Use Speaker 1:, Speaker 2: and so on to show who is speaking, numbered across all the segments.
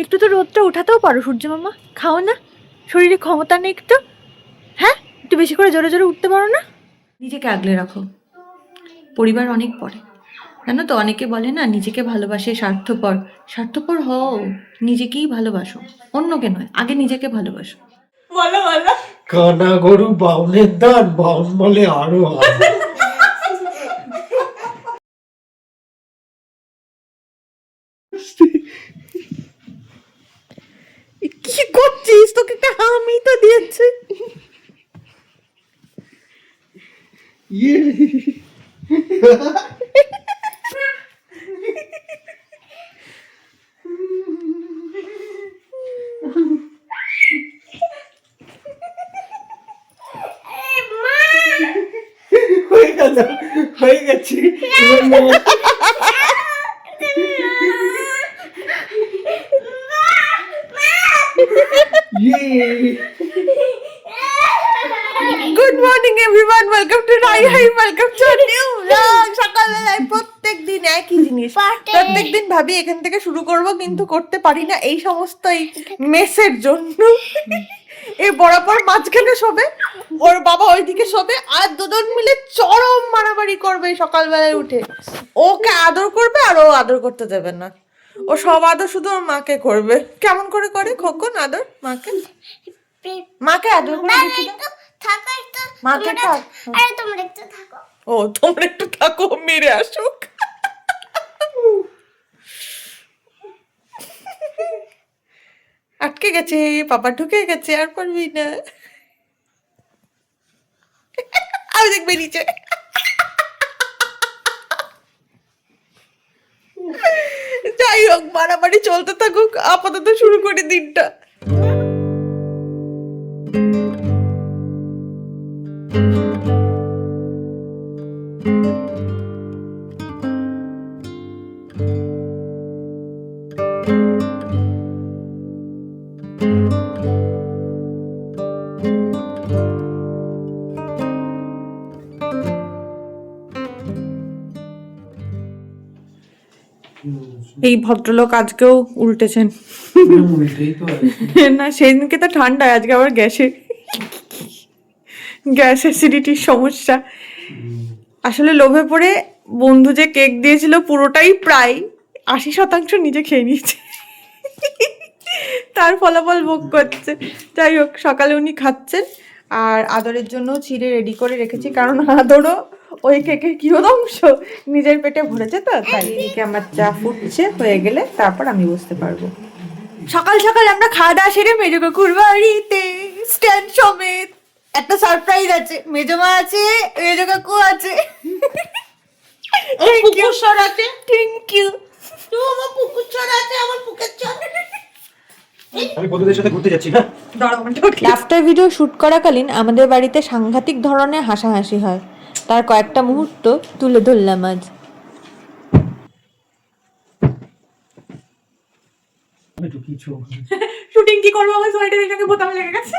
Speaker 1: একটু তো রোদটা উঠাতেও পারো সূর্য মামা, খাও না, শরীরে ক্ষমতা নেই একটু, হ্যাঁ একটু বেশি করে জোরে জোরে উঠতে পারো না? নিজেকে আগলে রাখো, পরিবার অনেক পরে, জানো তো অনেকে বলে না নিজেকে ভালোবাসে স্বার্থপর, স্বার্থপর হও, নিজেকেই ভালোবাসো, অন্যকে নয়, আগে নিজেকে ভালোবাসো। বলো বলো।
Speaker 2: কানা গরু বাউনের দান, বাউন বলে আরো হাত।
Speaker 1: কি করছিস? তোকে একটা হামি তো দিয়েছে।
Speaker 2: ইয়ে হয়ে গেল, হয়ে গেছে।
Speaker 1: Good morning everyone, welcome to রাই হাই, ওয়েলকাম টু নিউ ব্লগ। সকালবেলায় প্রত্যেকদিন একই জিনিস, প্রত্যেকদিন ভাবি এখান থেকে শুরু করব, কিন্তু করতে পারি না এই সমস্ত এই মেসের জন্য। এই বরাবর মাঝখানে শোবে, ওর বাবা ওইদিকে শোবে, আর দুজন মিলে চরম মারামারি করবে সকালবেলায় উঠে। ওকে আদর করবে আর ও আদর করতে দেবে না, ও সব আদর শুধু ওর মাকে করবে। কেমন করে করে খোকন আদর মাকে? মাকে আদর করে দেখি দাও। মাকে
Speaker 3: তোমরা একটু থাকো।
Speaker 1: ও তোমরা একটু থাকো, মেরে আসুক। আটকে গেছে, পাপা ঢুকে গেছে, আর পারবি না। আমি দেখবে নিচে। যাই হোক, মারামারি চলতে থাকুক, আপাতত শুরু করি দিনটা। এই ভদ্রলোক আজকেও উল্টেছেন। না সেদিনকে তো ঠান্ডায়, আজকে আবার গ্যাস অ্যাসিডিটির সমস্যা। আসলে লোভে পড়ে বন্ধু যে কেক দিয়েছিল পুরোটাই প্রায় 80% নিজে খেয়ে নিয়েছে, তার ফলাফল ভোগ করছে। যাই হোক, সকালে উনি খাচ্ছেন, আর আদরের জন্য চিড়ে রেডি করে রেখেছি, কারণ আদরও ওই কেকের কিয়দংশ নিজের পেটে ভরেছে, তো তাই। এদিকে আমার চা ফুটছে, হয়ে গেলে তারপর আমি বুঝতে পারবো। সকাল সকাল আমরা খাওয়া দাওয়া সেরে মেজো কাকুর বাড়িতে স্ট্যান্ড সমেত একটা সারপ্রাইজ আছে। মেজমা আছে, মেজো কাকু আছে, পুকুর সর আছে। Thank you. আমার পুকুর সর আছে, আমার পুকুর সর।
Speaker 2: আমি বন্ধুদের সাথে ঘুরতে যাচ্ছি না।
Speaker 1: লাফটার ভিডিও শুট করাকালীন আমাদের বাড়িতে সাংঘাতিক ধরনের হাসাহাসি হয়, তার কয়েকটা মুহূর্ত তুলে ধরলাম আজ। শুটিং কি করবো, আমার সোয়েটারের সঙ্গে বোতাম লেগে গেছে।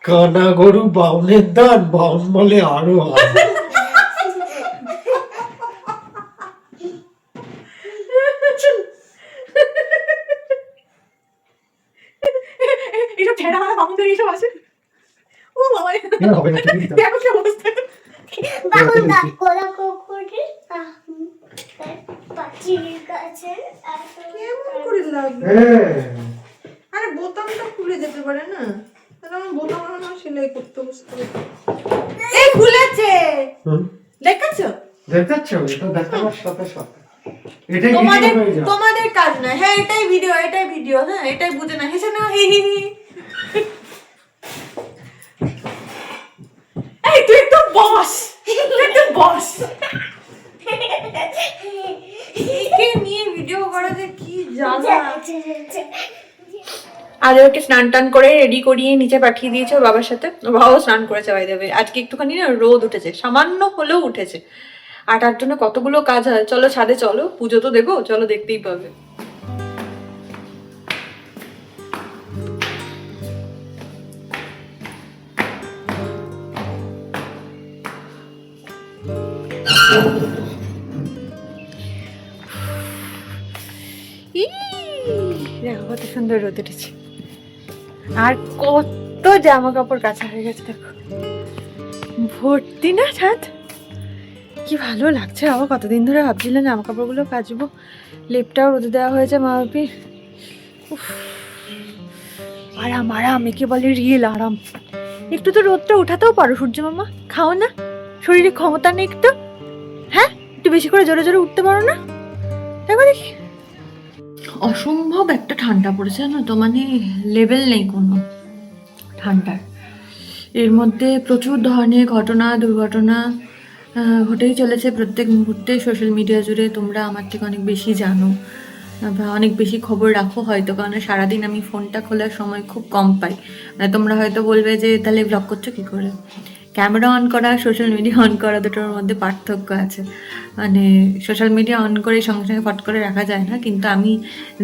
Speaker 2: কানা গরু বাউনের দান, বাউন বলে আরো হাত।
Speaker 1: এইসব ছেড়া মারা বামুনদের এইসব আছে। ও বাবা,
Speaker 2: হবে না,
Speaker 1: দেখো কি অবস্থা।
Speaker 3: বাবুল ডাকো ডাকো করে পাচির কাছে
Speaker 1: কেমন করে লাগবে? আরে বোতামটা খুলে যেতে পারে না, তাহলে আমার বোতাম সেলাই করতে বসতে হবে। এই খুলেছে, দেখেছো?
Speaker 2: দেখাচ্ছ? এটা দেখাবার সাথে সাথে এটাই
Speaker 1: তোমাদের
Speaker 2: ভিডিও হয়ে যায়।
Speaker 1: তোমাদের কাজ না। হ্যাঁ এটাই ভিডিও, এটাই ভিডিও। হ্যাঁ এটাই বুঝে না, হেসে না, হি হি হি। এই তুই তো বস, তুই তো বস। একে নিয়ে ভিডিও করা যে কি জ্বালা। আর ওকে স্নান টান করে রেডি করিয়ে নিচে পাঠিয়ে দিয়েছে ওর বাবার সাথে। ওর বাবাও স্নান করেছে, বাই দ্য ওয়ে। আজকে একটুখানি না রোদ উঠেছে, সামান্য হলেও উঠেছে, আর তার জন্য কতগুলো কাজ হয়। চলো ছাদে চলো, পুজো তো দেবো, চলো দেখতেই পাবে। দেখো কত সুন্দর রোদ উঠেছে, আর কত জামা কাপড় কাঁচা হয়ে গেছে দেখো, ভর্তি না ছাদ। কি ভালো লাগছে, আবার কতদিন ধরে ভাবছিলাম জামা কাপড়গুলো কাচবো, লেপটাও রোদে দেওয়া হয়েছে মা বাপির। আরাম আরাম, একে বলে রিয়েল আরাম। একটু তো রোদটা উঠাতেও পারো সূর্য মামা, খাও না, শরীরে ক্ষমতা নেই একটু? হ্যাঁ, একটু বেশি করে জোরে জোরে উঠতে পারো না? দেখো দেখি, অসম্ভব একটা ঠান্ডা পড়েছে জানো তো, মানে লেভেল নেই কোনো ঠান্ডার। এর মধ্যে প্রচুর ধরনের ঘটনা দুর্ঘটনা ঘটেই চলেছে প্রত্যেক মুহূর্তে সোশ্যাল মিডিয়া জুড়ে। তোমরা আমার থেকে অনেক বেশি জানো বা অনেক বেশি খবর রাখো হয়তো, কারণ সারাদিন আমি ফোনটা খোলার সময় খুব কম পাই। তোমরা হয়তো বলবে যে তাহলে ব্লগ করছো কী করে। ক্যামেরা অন করা, সোশ্যাল মিডিয়া অন করা, দুটোর মধ্যে পার্থক্য আছে। মানে সোশ্যাল মিডিয়া অন করে সঙ্গে সঙ্গে ফট করে রাখা যায় না, কিন্তু আমি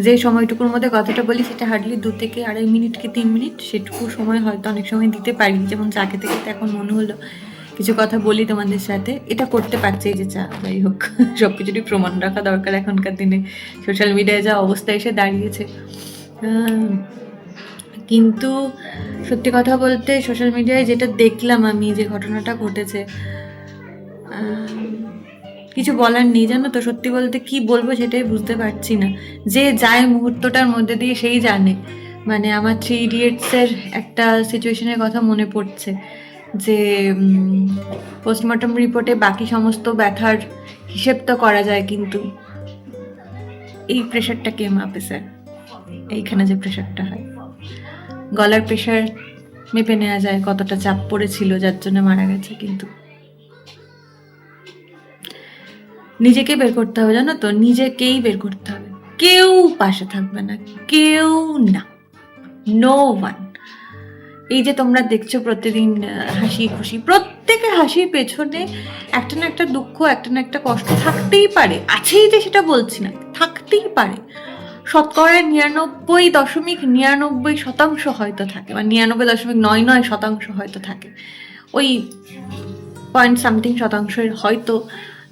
Speaker 1: যে সময়টুকুর মধ্যে কথাটা বলি সেটা হার্ডলি 2 থেকে 2.5 মিনিট কি 3 মিনিট, সেটুকু সময় হয়তো অনেক সময় দিতে পারি। যেমন চা খেতে খেতে এখন মনে হলো কিছু কথা বলি তোমাদের সাথে, এটা করতে পারছি। এই যে চা, যাই হোক, সব কিছুরই প্রমাণ রাখা দরকার এখনকার দিনে, সোশ্যাল মিডিয়ায় যা অবস্থা এসে দাঁড়িয়েছে। কিন্তু সত্যি কথা বলতে সোশ্যাল মিডিয়ায় যেটা দেখলাম আমি, যে ঘটনাটা ঘটেছে, কিছু বলার নেই জানো তো। সত্যি বলতে কি বলবো সেটাই বুঝতে পারছি না। যে যায় মুহূর্তটার মধ্যে দিয়ে সেই জানে। মানে আমার 3 ইডিয়টসের একটা সিচুয়েশনের কথা মনে পড়ছে, যে পোস্টমর্টম রিপোর্টে বাকি সমস্ত ব্যথার হিসেব তো করা যায়, কিন্তু এই প্রেশারটা কে মাপে স্যার? এইখানে যে প্রেশারটা হয়, গলার প্রেশার মেপে নেওয়া যায় কতটা চাপ পড়েছিল যার জন্য মারা গেছে, কিন্তু নিজেকে বের করতে হবে জানো তো, নিজেকেই বের করতে হবে। কেউ পাশে থাকবে না, কেউ না, নো ওয়ান। এই যে তোমরা দেখছো প্রতিদিন হাসি খুশি, প্রত্যেকের হাসির পেছনে একটা না একটা দুঃখ, একটা না একটা কষ্ট থাকতেই পারে, আছেই যে সেটা বলছি না, থাকতেই পারে। 99.99% হয়তো থাকে, বা 99.99% হয়তো থাকে, ওই পয়েন্ট সামথিং শতাংশের হয়তো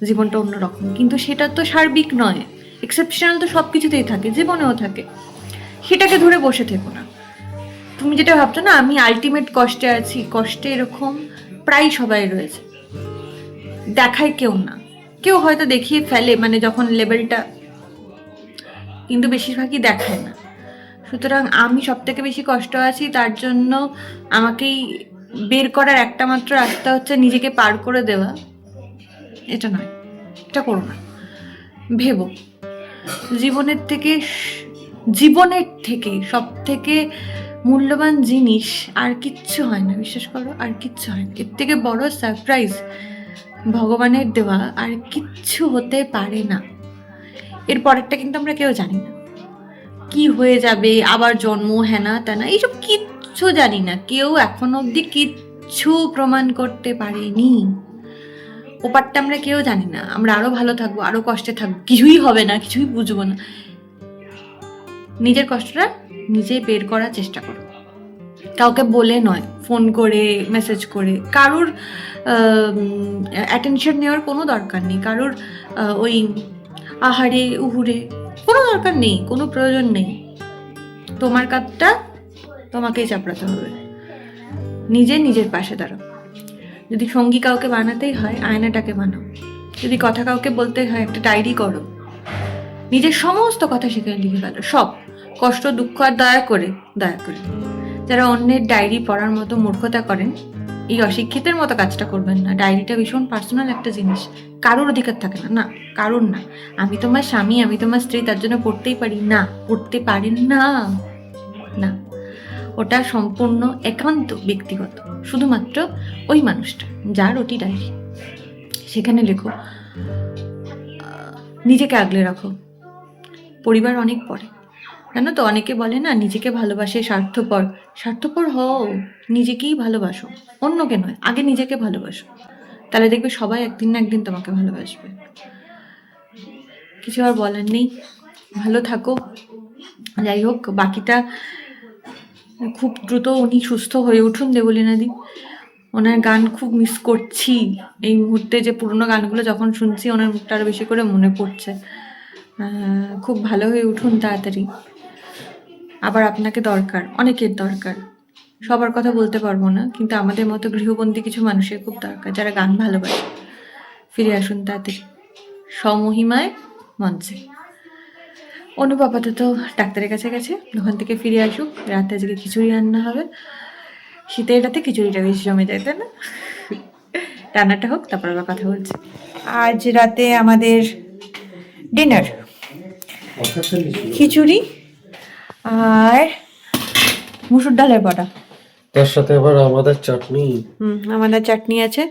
Speaker 1: জীবনটা অন্যরকম, কিন্তু সেটা তো সার্বিক নয়। এক্সেপশনাল তো সব কিছুতেই থাকে, জীবনেও থাকে। সেটাকে ধরে বসে থেকো না। তুমি যেটা ভাবছো না আমি আলটিমেট কষ্টে আছি, কষ্টে এরকম প্রায় সবাই রয়েছে, দেখায় কেউ না, কেউ হয়তো দেখিয়ে ফেলে মানে যখন লেভেলটা, কিন্তু বেশিরভাগই দেখায় না। সুতরাং আমি সব থেকে বেশি কষ্ট আছি, তার জন্য আমাকেই বের করার একটা মাত্র রাস্তা হচ্ছে নিজেকে পার করে দেওয়া। এটা নয়, এটা করো না। ভেবো, জীবনের থেকে সব থেকে মূল্যবান জিনিস আর কিচ্ছু হয় না, বিশ্বাস করো, আর কিচ্ছু হয় না। এর থেকে বড় সারপ্রাইজ ভগবানের দেওয়া আর কিচ্ছু হতে পারে না। এর পরেরটা কিন্তু আমরা কেউ জানি না, কি হয়ে যাবে, আবার জন্ম, হ্যানা ত্যানা, এইসব কিচ্ছু জানি না। কেউ এখন অবধি কিচ্ছু প্রমাণ করতে পারেনি। ওপারটা আমরা কেউ জানি না। আমরা আরো ভালো থাকবো, আরো কষ্টে থাকবো, কিছুই হবে না, কিছুই বুঝবো না। নিজের কষ্টটা নিজে বের করার চেষ্টা করো, কাউকে বলে নয়, ফোন করে, মেসেজ করে। কারোর অ্যাটেনশন নেওয়ার কোনো দরকার নেই, কারোর ওই আহারে উহুরে কোনো দরকার নেই, কোনো প্রয়োজন নেই। তোমার কাজটা তোমাকেই চাপড়াতে হবে। নিজের পাশে দাঁড়াও। যদি সঙ্গী কাউকে বানাতেই হয়, আয়নাটাকে বানাও। যদি কথা কাউকে বলতে হয়, একটা ডায়েরি করো, নিজের সমস্ত কথা সেখানে লিখে ফেলো, সব কষ্ট, দুঃখ। আর দয়া করে যারা অন্যের ডায়েরি পড়ার মতো মূর্খতা করেন, এই অশিক্ষিতের মতো কাজটা করবেন না। ডায়েরিটা ভীষণ পার্সোনাল একটা জিনিস, কারোর অধিকার থাকে না, না কারোর না। আমি তোমার স্বামী, আমি তোমার স্ত্রী, তার জন্য পড়তেই পারি না, পড়তে পারেন না, না। ওটা সম্পূর্ণ একান্ত ব্যক্তিগত, শুধুমাত্র ওই মানুষটা যার ওটি ডায়েরি, সেখানে লেখো। নিজেকে আগলে রাখো, পরিবার অনেক পরে। জানো তো, অনেকে বলে না নিজেকে ভালোবাসে স্বার্থপর হও, নিজেকেই ভালোবাসো, অন্যকে নয়, আগে নিজেকে ভালোবাসো, তাহলে দেখবে সবাই একদিন না একদিন তোমাকে ভালোবাসবে। কিছু আর বলার নেই, ভালো থাকো। যাই হোক, বাকিটা খুব দ্রুত উনি সুস্থ হয়ে উঠুন দেবলীনাদি, ওনার গান খুব মিস করছি এই মুহূর্তে, যে পুরোনো গানগুলো যখন শুনছি ওনার মুখটা আরো বেশি করে মনে পড়ছে। খুব ভালো হয়ে উঠুন তাড়াতাড়ি। আবার আপনাকে দরকার, অনেকের দরকার, সবার কথা বলতে পারবো না, কিন্তু আমাদের মতো গৃহবন্দী কিছু মানুষের খুব দরকার যারা গান ভালোবাসে। ফিরে আসুন তাড়াতাড়ি স্বমহিমায় মঞ্চে। অনুপ আপাতত ডাক্তারের কাছে গেছে, ওখান থেকে ফিরে আসুক। রাতে আজকে খিচুড়ি রান্না হবে, শীতের রাতে খিচুড়িটা বেশি জমে যায়, তাই না? রান্নাটা হোক, তারপর আবার কথা বলছি। আজ রাতে আমাদের ডিনার খিচুড়ি আর মুসুর ডালের বড়া,
Speaker 2: তার সাথে আবার আমাদের চাটনি।
Speaker 1: আমাদের চাটনি আছে।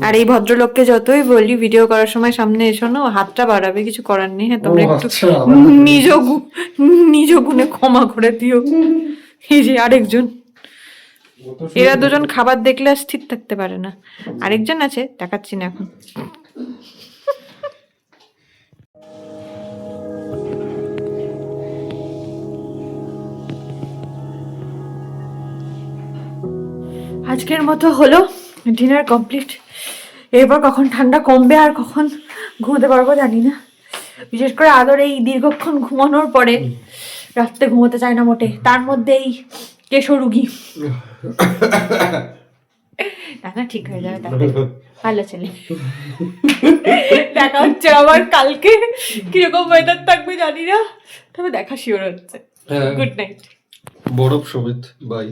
Speaker 1: আর এই ভদ্রলোককে যতই বলি ভিডিও করার সময় সামনে এসো না, ও হাতটা বাড়াবে, কিছু করার নেই। হ্যাঁ, তোমরা একটু
Speaker 2: আচ্ছা,
Speaker 1: নিজ গুণে ক্ষমা করে দিও। এই যে আরেকজন, এরা দুজন খাবার দেখলে আর স্থির থাকতে পারে না। আরেকজন আছে, দেখাচ্ছি না এখন। আজকের মতো হলো ডিনার কমপ্লিট। এরপর কখন ঠান্ডা কমবে আর কখন ঘুমোতে পারবো জানি না। বিশেষ করে আদর এই দীর্ঘক্ষণ ঘুমানোর পরে রাত্রে ঘুমোতে চায় না মোটে, তার মধ্যে এই কেশরুগী। না ঠিক হয়ে যাবে তাতে, ভালো ছেলে। দেখা হচ্ছে আবার কালকে, কিরকম ওয়েদার থাকবে জানি না, তবে দেখা শিওর হচ্ছে। Good night.
Speaker 2: বরফ সমেত বাই।